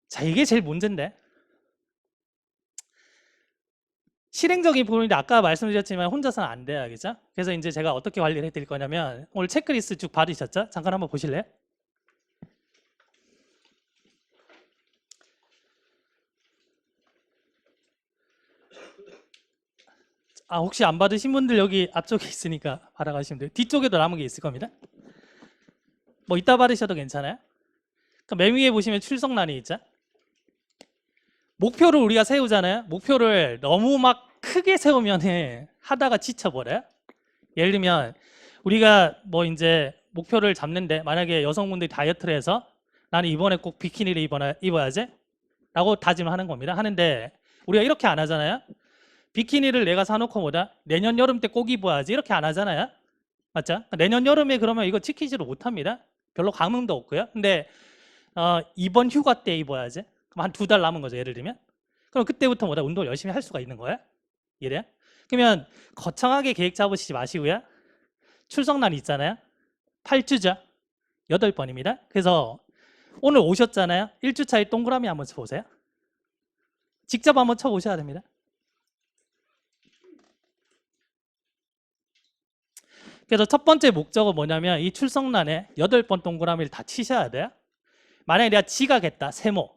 자, 이게 제일 문제인데. 실행적인 부분인데 아까 말씀드렸지만 혼자서는 안 돼요. 그죠? 그래서 이제 제가 어떻게 관리를 해드릴 거냐면 오늘 체크리스트 쭉 받으셨죠? 잠깐 한번 보실래요? 아, 혹시 안 받으신 분들 여기 앞쪽에 있으니까 받아가시면 돼요. 뒤쪽에도 남은 게 있을 겁니다. 뭐 이따 받으셔도 괜찮아요. 그러니까 맨 위에 보시면 출석란이 있죠? 목표를 우리가 세우잖아요. 목표를 너무 막 크게 세우면 하다가 지쳐버려요. 예를 들면 우리가 뭐 이제 목표를 잡는데 만약에 여성분들이 다이어트를 해서 나는 이번에 꼭 비키니를 입어야지 라고 다짐을 하는 겁니다. 하는데 우리가 이렇게 안 하잖아요. 비키니를 내가 사놓고 뭐다 내년 여름 때 꼭 입어야지 이렇게 안 하잖아요. 맞죠? 내년 여름에 그러면 이거 지키지를 못합니다. 별로 감흥도 없고요. 근데 이번 휴가 때 입어야지. 그럼 한 2달 남은 거죠. 예를 들면. 그럼 그때부터 뭐다 운동을 열심히 할 수가 있는 거예요. 이래요? 그러면 거창하게 계획 잡으시지 마시고요. 출석날 있잖아요. 8주죠. 8번입니다. 그래서 오늘 오셨잖아요. 1주차에 동그라미 한번 쳐보세요. 직접 한번 쳐보셔야 됩니다. 그래서 첫 번째 목적은 뭐냐면 이 출석란에 8번 동그라미를 다 치셔야 돼요. 만약에 내가 지각했다, 세모,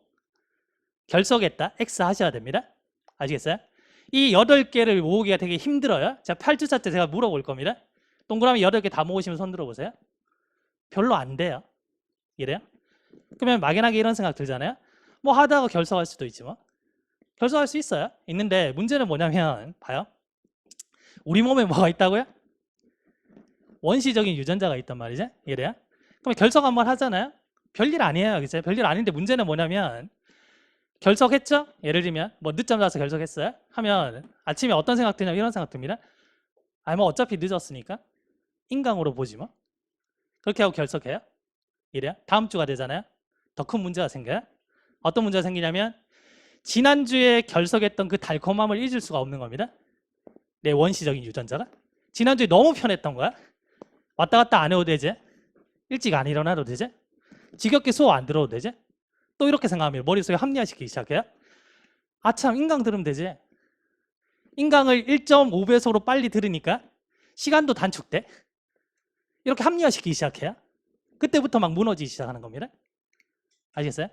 결석했다, X 하셔야 됩니다. 아시겠어요? 이 8개를 모으기가 되게 힘들어요. 자, 8주차 때 제가 물어볼 겁니다. 동그라미 8개 다 모으시면 손 들어보세요. 별로 안 돼요. 이래요? 그러면 막연하게 이런 생각 들잖아요. 뭐 하다가 결석할 수도 있지 뭐. 결석할 수 있어요. 있는데 문제는 뭐냐면 봐요. 우리 몸에 뭐가 있다고요? 원시적인 유전자가 있단 말이죠. 이래요? 그럼 결석 한번 하잖아요. 별일 아니에요. 그죠? 별일 아닌데 문제는 뭐냐면 결석했죠? 예를 들면 뭐 늦잠 자서 결석했어요? 하면 아침에 어떤 생각 드냐면 이런 생각 듭니다. 아니 뭐 어차피 늦었으니까 인강으로 보지 뭐. 그렇게 하고 결석해요. 이래요? 다음 주가 되잖아요. 더 큰 문제가 생겨요. 어떤 문제가 생기냐면 지난주에 결석했던 그 달콤함을 잊을 수가 없는 겁니다. 내 원시적인 유전자가. 지난주에 너무 편했던 거야. 왔다 갔다 안 해도 되지. 일찍 안 일어나도 되지. 지겹게 수업 안 들어도 되지. 또 이렇게 생각하면 머릿속에 합리화시키기 시작해요. 아참 인강 들으면 되지. 인강을 1.5배속으로 빨리 들으니까 시간도 단축돼. 이렇게 합리화시키기 시작해요. 그때부터 막 무너지기 시작하는 겁니다. 아시겠어요?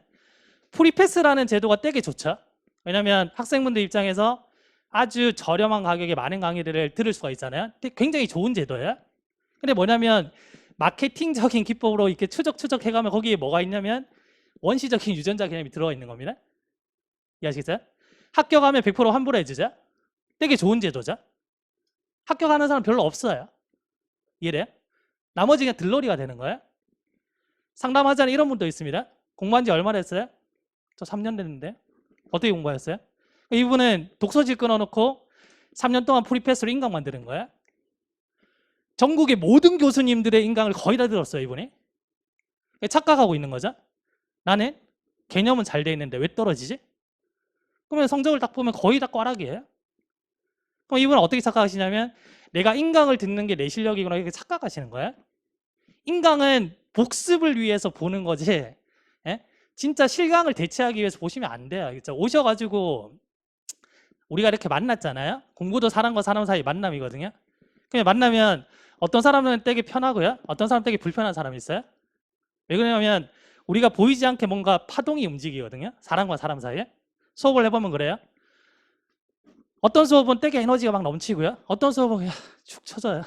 프리패스라는 제도가 되게 좋죠. 왜냐하면 학생분들 입장에서 아주 저렴한 가격에 많은 강의들을 들을 수가 있잖아요. 굉장히 좋은 제도예요. 근데 뭐냐면 마케팅적인 기법으로 이렇게 추적 해가면 거기에 뭐가 있냐면 원시적인 유전자 개념이 들어가 있는 겁니다. 이해하시겠어요? 합격하면 100% 환불해주죠. 되게 좋은 제도죠. 합격하는 사람 별로 없어요. 이해돼요? 나머지 그냥 들러리가 되는 거예요. 상담하자는 이런 분도 있습니다. 공부한 지 얼마 됐어요? 저 3년 됐는데. 어떻게 공부하셨어요? 이분은 독서실 끊어놓고 3년 동안 프리패스로 인강 만드는 거예요. 전국의 모든 교수님들의 인강을 거의 다 들었어요, 이분이. 착각하고 있는 거죠. 나는 개념은 잘 돼 있는데 왜 떨어지지? 그러면 성적을 딱 보면 거의 다 꽈락이에요. 그럼 이분은 어떻게 착각하시냐면 내가 인강을 듣는 게 내 실력이구나 이렇게 착각하시는 거예요. 인강은 복습을 위해서 보는 거지 예? 진짜 실강을 대체하기 위해서 보시면 안 돼요. 그렇죠? 오셔가지고 우리가 이렇게 만났잖아요. 공부도 사람과 사람 사이 만남이거든요. 그냥 만나면 어떤 사람은 되게 편하고요. 어떤 사람 되게 불편한 사람이 있어요. 왜 그러냐면 우리가 보이지 않게 뭔가 파동이 움직이거든요. 사람과 사람 사이에. 수업을 해보면 그래요. 어떤 수업은 되게 에너지가 막 넘치고요. 어떤 수업은 그냥 축 처져요.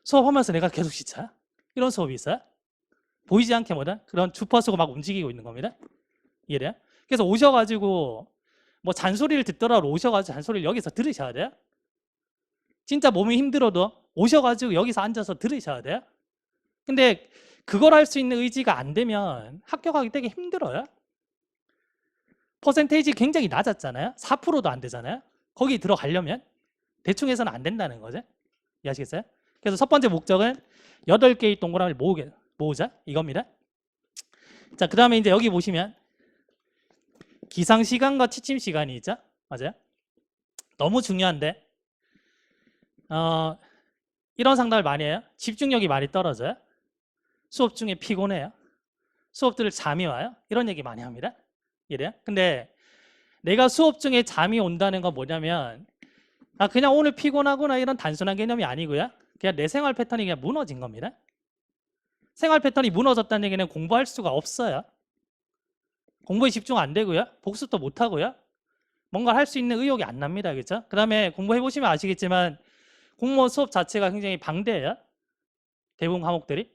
수업하면서 내가 계속 지쳐요. 이런 수업이 있어요. 보이지 않게 뭐다 그런 주파수가 막 움직이고 있는 겁니다. 이해돼요? 그래서 오셔가지고 뭐 잔소리를 듣더라도 오셔가지고 잔소리를 여기서 들으셔야 돼요. 진짜 몸이 힘들어도 오셔가지고 여기서 앉아서 들으셔야 돼요. 근데 그걸 할 수 있는 의지가 안 되면 합격하기 되게 힘들어요. 퍼센테이지 굉장히 낮았잖아요. 4%도 안 되잖아요. 거기 들어가려면 대충 해서는 안 된다는 거죠. 이해하시겠어요? 그래서 첫 번째 목적은 8개의 동그라미를 모으자 이겁니다. 자, 그 다음에 이제 여기 보시면 기상시간과 취침시간이 있죠. 맞아요? 너무 중요한데 이런 상담을 많이 해요. 집중력이 많이 떨어져요. 수업 중에 피곤해요. 수업 들을 잠이 와요. 이런 얘기 많이 합니다. 이래요? 근데 내가 수업 중에 잠이 온다는 건 뭐냐면 그냥 오늘 피곤하구나 이런 단순한 개념이 아니고요. 그냥 내 생활 패턴이 그냥 무너진 겁니다. 생활 패턴이 무너졌다는 얘기는 공부할 수가 없어요. 공부에 집중 안 되고요. 복습도 못 하고요. 뭔가 할 수 있는 의욕이 안 납니다. 그렇죠? 그 다음에 공부해 보시면 아시겠지만 공무원 수업 자체가 굉장히 방대해요. 대부분 과목들이.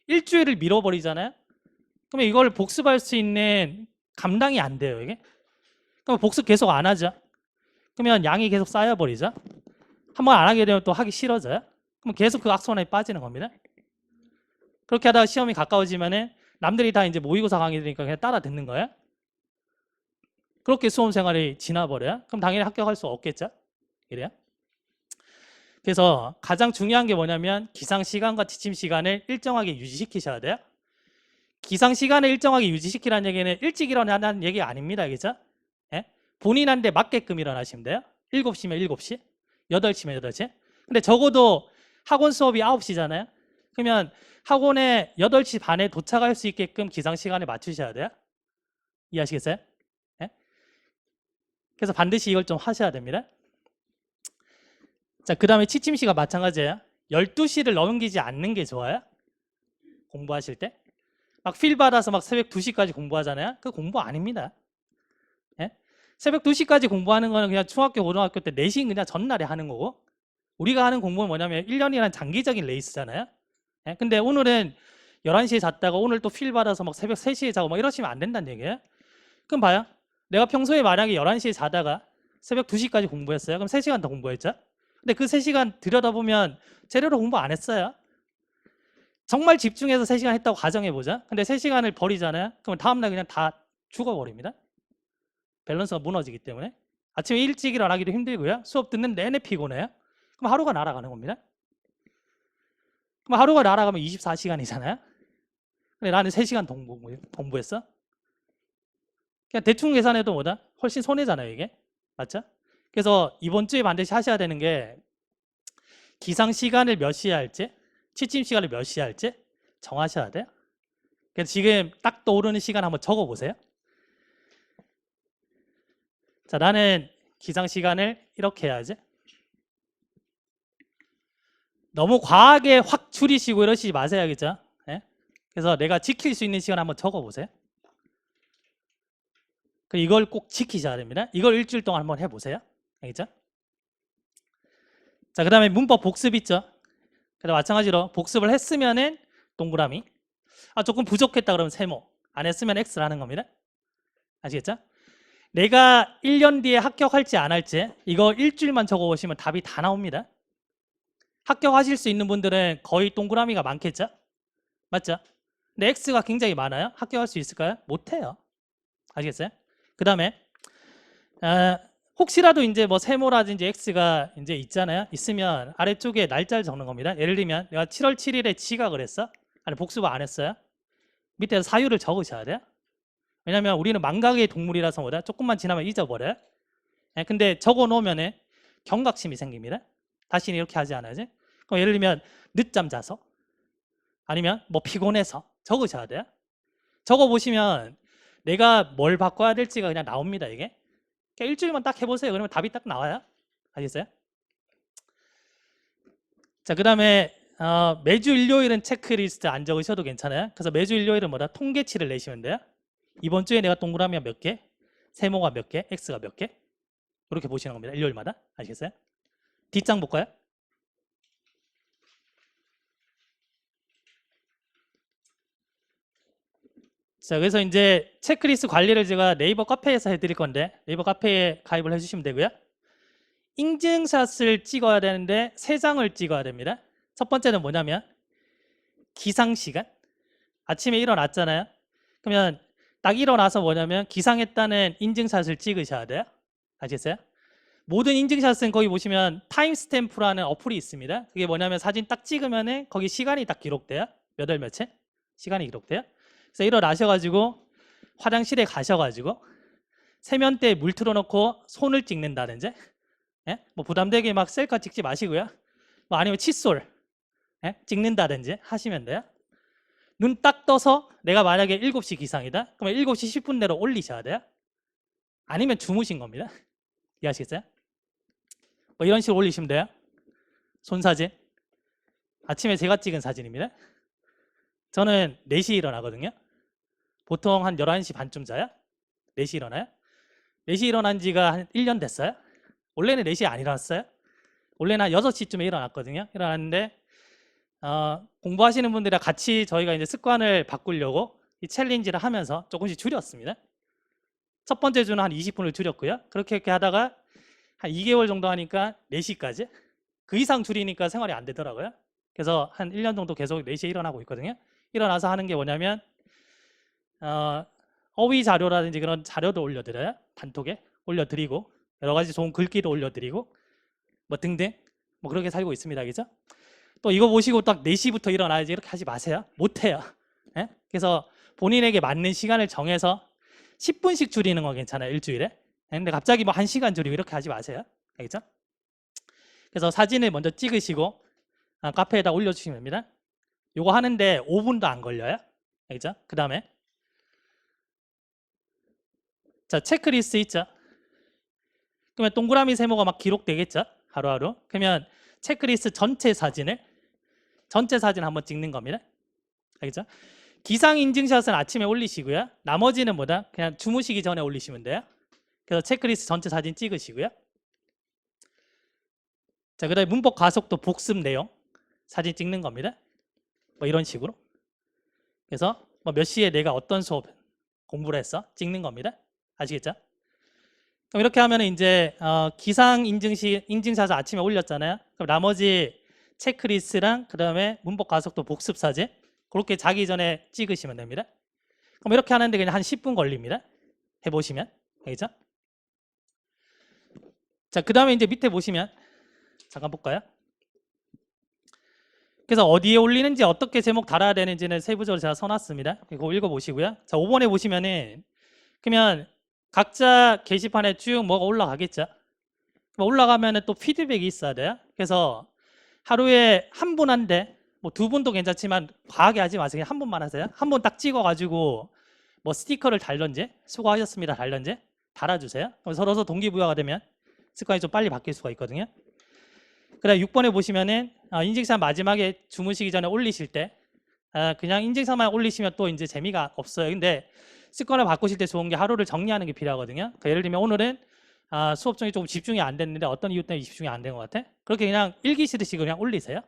일주일을 밀어버리잖아요. 그러면 이걸 복습할 수 있는 감당이 안 돼요. 이게. 그럼 복습 계속 안 하죠. 그러면 양이 계속 쌓여버리죠. 한번 안 하게 되면 또 하기 싫어져요. 그럼 계속 그 악순환에 빠지는 겁니다. 그렇게 하다가 시험이 가까워지면은 남들이 다 이제 모의고사 강의들이니까 그냥 따라 듣는 거예요. 그렇게 수험 생활이 지나버려요. 그럼 당연히 합격할 수 없겠죠. 이래요. 그래서 가장 중요한 게 뭐냐면 기상 시간과 지침 시간을 일정하게 유지시키셔야 돼요. 기상 시간을 일정하게 유지시키라는 얘기는 일찍 일어나는 얘기 아닙니다. 그죠? 예? 본인한테 맞게끔 일어나시면 돼요. 7시면 7시, 8시면 8시. 근데 적어도 학원 수업이 9시잖아요. 그러면 학원에 8시 반에 도착할 수 있게끔 기상 시간을 맞추셔야 돼요. 이해하시겠어요? 예? 그래서 반드시 이걸 좀 하셔야 됩니다. 자, 그 다음에 취침시가 마찬가지예요. 12시를 넘기지 않는 게 좋아요. 공부하실 때. 막 필 받아서 막 새벽 2시까지 공부하잖아요. 그 공부 아닙니다. 예? 새벽 2시까지 공부하는 거는 그냥 중학교, 고등학교 때 내신 그냥 전날에 하는 거고 우리가 하는 공부는 뭐냐면 1년이란 장기적인 레이스잖아요. 예? 근데 오늘은 11시에 잤다가 오늘 또 필 받아서 막 새벽 3시에 자고 막 이러시면 안 된다는 얘기예요. 그럼 봐요. 내가 평소에 만약에 11시에 자다가 새벽 2시까지 공부했어요. 그럼 3시간 더 공부했죠? 근데 그 3시간 들여다보면 제대로 공부 안 했어요. 정말 집중해서 3시간 했다고 가정해보자. 근데 3시간을 버리잖아요. 그럼 다음날 그냥 다 죽어버립니다. 밸런스가 무너지기 때문에. 아침에 일찍 일어나기도 힘들고요. 수업 듣는 내내 피곤해요. 그럼 하루가 날아가는 겁니다. 그럼 하루가 날아가면 24시간이잖아요. 근데 나는 3시간 공부했어? 그냥 대충 계산해도 뭐다? 훨씬 손해잖아요, 이게. 맞죠? 그래서 이번 주에 반드시 하셔야 되는 게 기상 시간을 몇 시에 할지, 취침 시간을 몇 시에 할지 정하셔야 돼요. 그래서 지금 딱 떠오르는 시간 한번 적어보세요. 자, 나는 기상 시간을 이렇게 해야지. 너무 과하게 확 줄이시고 이러시지 마세요, 그죠? 예? 그래서 내가 지킬 수 있는 시간 한번 적어보세요. 이걸 꼭 지키셔야 됩니다. 이걸 일주일 동안 한번 해보세요. 알겠죠? 자, 그 다음에 문법 복습 있죠? 그래서 마찬가지로 복습을 했으면은 동그라미. 조금 부족했다 그러면 세모. 안 했으면 X를 하는 겁니다. 아시겠죠? 내가 1년 뒤에 합격할지 안 할지 이거 일주일만 적어보시면 답이 다 나옵니다. 합격하실 수 있는 분들은 거의 동그라미가 많겠죠? 맞죠? 근데 X가 굉장히 많아요. 합격할 수 있을까요? 못해요. 아시겠어요? 그 다음에 혹시라도 이제 뭐 세모라든지 X가 이제 있잖아요. 있으면 아래쪽에 날짜를 적는 겁니다. 예를 들면 내가 7월 7일에 지각을 했어. 아니 복습을 안 했어요. 밑에 사유를 적으셔야 돼요. 왜냐면 우리는 망각의 동물이라서 뭐다 조금만 지나면 잊어버려요. 근데 적어 놓으면 경각심이 생깁니다. 다시는 이렇게 하지 않아야지. 그럼 예를 들면 늦잠 자서 아니면 뭐 피곤해서 적으셔야 돼요. 적어 보시면 내가 뭘 바꿔야 될지가 그냥 나옵니다. 이게 그러니까 일주일만 딱 해보세요. 그러면 답이 딱 나와요. 아시겠어요? 자, 그 다음에 매주 일요일은 체크리스트 안 적으셔도 괜찮아요. 그래서 매주 일요일은 뭐다? 통계치를 내시면 돼요. 이번 주에 내가 동그라미가 몇 개, 세모가 몇 개, X가 몇 개 이렇게 보시는 겁니다. 일요일마다. 아시겠어요? 뒷장 볼까요? 자, 그래서 이제 체크리스트 관리를 제가 네이버 카페에서 해드릴 건데 네이버 카페에 가입을 해주시면 되고요. 인증샷을 찍어야 되는데 3장을 찍어야 됩니다. 첫 번째는 뭐냐면 기상시간. 아침에 일어났잖아요. 그러면 딱 일어나서 뭐냐면 기상했다는 인증샷을 찍으셔야 돼요. 아시겠어요? 모든 인증샷은 거기 보시면 타임스탬프라는 어플이 있습니다. 그게 뭐냐면 사진 딱 찍으면 거기 시간이 딱 기록돼요. 몇 월 며칠 시간이 기록돼요. 그래서 일어나셔가지고 화장실에 가셔가지고 세면대에 물 틀어놓고 손을 찍는다든지 뭐 부담되게 막 셀카 찍지 마시고요. 뭐 아니면 칫솔 찍는다든지 하시면 돼요. 눈 딱 떠서 내가 만약에 7시 기상이다. 그러면 7시 10분 내로 올리셔야 돼요. 아니면 주무신 겁니다. 이해하시겠어요? 뭐 이런 식으로 올리시면 돼요. 손사진. 아침에 제가 찍은 사진입니다. 저는 4시에 일어나거든요. 보통 한 11시 반쯤 자요. 4시에 일어나요. 4시에 일어난 지가 한 1년 됐어요. 원래는 4시에 안 일어났어요. 원래는 한 6시쯤에 일어났거든요. 일어났는데 공부하시는 분들이랑 같이 저희가 이제 습관을 바꾸려고 이 챌린지를 하면서 조금씩 줄였습니다. 첫 번째 주는 한 20분을 줄였고요. 그렇게 하다가 한 2개월 정도 하니까 4시까지. 그 이상 줄이니까 생활이 안 되더라고요. 그래서 한 1년 정도 계속 4시에 일어나고 있거든요. 일어나서 하는 게 뭐냐면 어휘 자료라든지 그런 자료도 올려드려요. 단톡에 올려드리고 여러 가지 좋은 글귀도 올려드리고 뭐 등등 뭐 그렇게 살고 있습니다. 그죠? 또 이거 보시고 딱 4시부터 일어나야지 이렇게 하지 마세요. 못해요. 예? 그래서 본인에게 맞는 시간을 정해서 10분씩 줄이는 건 괜찮아요. 일주일에. 근데 갑자기 뭐 1시간 줄이고 이렇게 하지 마세요. 알겠죠? 그래서 사진을 먼저 찍으시고 카페에다 올려주시면 됩니다. 요거 하는데 5분도 안 걸려요. 알겠죠? 그 다음에 자 체크리스트 있죠? 그러면 동그라미 세모가 막 기록되겠죠? 하루하루. 그러면 체크리스트 전체 사진 한번 찍는 겁니다. 알겠죠? 기상 인증샷은 아침에 올리시고요. 나머지는 뭐다? 그냥 주무시기 전에 올리시면 돼요. 그래서 체크리스트 전체 사진 찍으시고요. 자, 그다음에 문법 가속도 복습 내용 사진 찍는 겁니다. 뭐 이런 식으로. 그래서 뭐 몇 시에 내가 어떤 수업 공부를 했어? 찍는 겁니다. 아시겠죠? 그럼 이렇게 하면은 이제 기상 인증샷을 아침에 올렸잖아요. 그럼 나머지 체크리스트랑 그다음에 문법 가속도 복습 사진 그렇게 자기 전에 찍으시면 됩니다. 그럼 이렇게 하는데 그냥 한 10분 걸립니다. 해보시면 알겠죠? 자, 그 다음에 이제 밑에 보시면 잠깐 볼까요? 그래서 어디에 올리는지 어떻게 제목 달아야 되는지는 세부적으로 제가 써놨습니다. 이거 읽어보시고요. 자, 5번에 보시면은 그러면 각자 게시판에 쭉 뭐가 올라가겠죠. 올라가면은 또 피드백이 있어야 돼요. 그래서 하루에 한 분한테 뭐 2분도 괜찮지만 과하게 하지 마세요. 그냥 한 분만 하세요. 한 분 딱 찍어가지고 뭐 스티커를 달던지 수고하셨습니다 달던지 달아주세요. 그럼 서로 동기부여가 되면 습관이 좀 빨리 바뀔 수가 있거든요. 그다음 6번에 보시면은 인증샷 마지막에 주무시기 전에 올리실 때 그냥 인증샷만 올리시면 또 이제 재미가 없어요. 근데 습관을 바꾸실 때 좋은 게 하루를 정리하는 게 필요하거든요. 그러니까 예를 들면 오늘은 수업 중에 조금 집중이 안 됐는데 어떤 이유 때문에 집중이 안 된 것 같아? 그렇게 그냥 일기 쓰듯이 그냥 올리세요.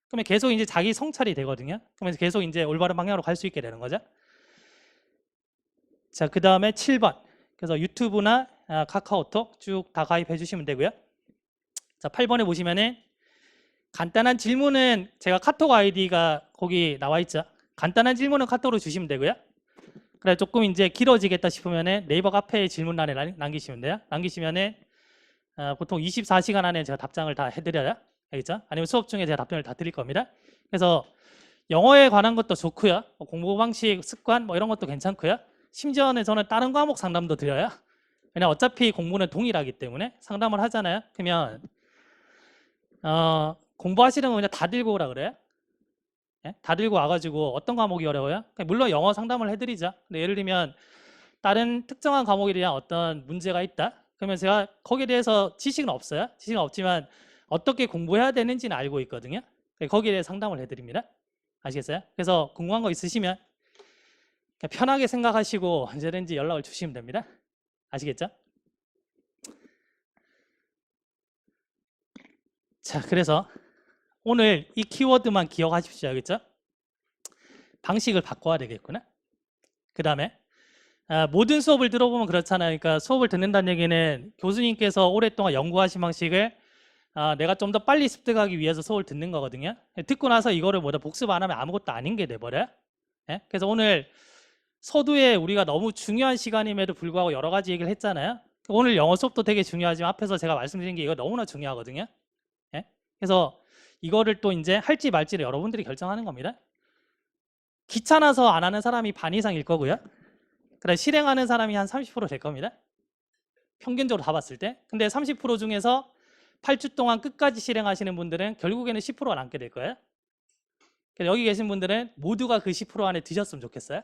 그러면 계속 이제 자기 성찰이 되거든요. 그러면서 계속 이제 올바른 방향으로 갈 수 있게 되는 거죠. 자, 그 다음에 7번. 그래서 유튜브나 카카오톡 쭉 다 가입해 주시면 되고요. 자, 8번에 보시면은 간단한 질문은 제가 카톡 아이디가 거기 나와 있죠. 간단한 질문은 카톡으로 주시면 되고요. 그래 조금 이제 길어지겠다 싶으면은 네이버 카페에 질문란에 남기시면 돼요. 남기시면은 보통 24시간 안에 제가 답장을 다 해드려요. 알겠죠? 아니면 수업 중에 제가 답변을 다 드릴 겁니다. 그래서 영어에 관한 것도 좋고요. 뭐 공부 방식, 습관 뭐 이런 것도 괜찮고요. 심지어는 저는 다른 과목 상담도 드려요. 왜냐 어차피 공부는 동일하기 때문에 상담을 하잖아요. 그러면 공부하시는 거 그냥 다 들고 오라 그래요. 예? 다 들고 와가지고 어떤 과목이 어려워요? 물론 영어 상담을 해드리죠. 근데 예를 들면 다른 특정한 과목에 대한 어떤 문제가 있다. 그러면 제가 거기에 대해서 지식은 없어요. 지식은 없지만 어떻게 공부해야 되는지는 알고 있거든요. 거기에 대해 상담을 해드립니다. 아시겠어요? 그래서 궁금한 거 있으시면 편하게 생각하시고 언제든지 연락을 주시면 됩니다. 아시겠죠? 자, 그래서 오늘 이 키워드만 기억하십시오. 알겠죠? 방식을 바꿔야 되겠구나. 그 다음에 모든 수업을 들어보면 그렇잖아요. 그러니까 수업을 듣는다는 얘기는 교수님께서 오랫동안 연구하신 방식을 내가 좀 더 빨리 습득하기 위해서 수업을 듣는 거거든요. 듣고 나서 이거를 뭐다 복습 안 하면 아무것도 아닌 게 돼버려요. 예? 그래서 오늘 서두에 우리가 너무 중요한 시간임에도 불구하고 여러 가지 얘기를 했잖아요. 오늘 영어 수업도 되게 중요하지만 앞에서 제가 말씀드린 게 이거 너무나 중요하거든요. 예? 그래서 이거를 또 이제 할지 말지를 여러분들이 결정하는 겁니다. 귀찮아서 안 하는 사람이 반 이상일 거고요. 그다음에 실행하는 사람이 한 30% 될 겁니다. 평균적으로 다 봤을 때. 근데 30% 중에서 8주 동안 끝까지 실행하시는 분들은 결국에는 10%가 남게 될 거예요. 여기 계신 분들은 모두가 그 10% 안에 드셨으면 좋겠어요.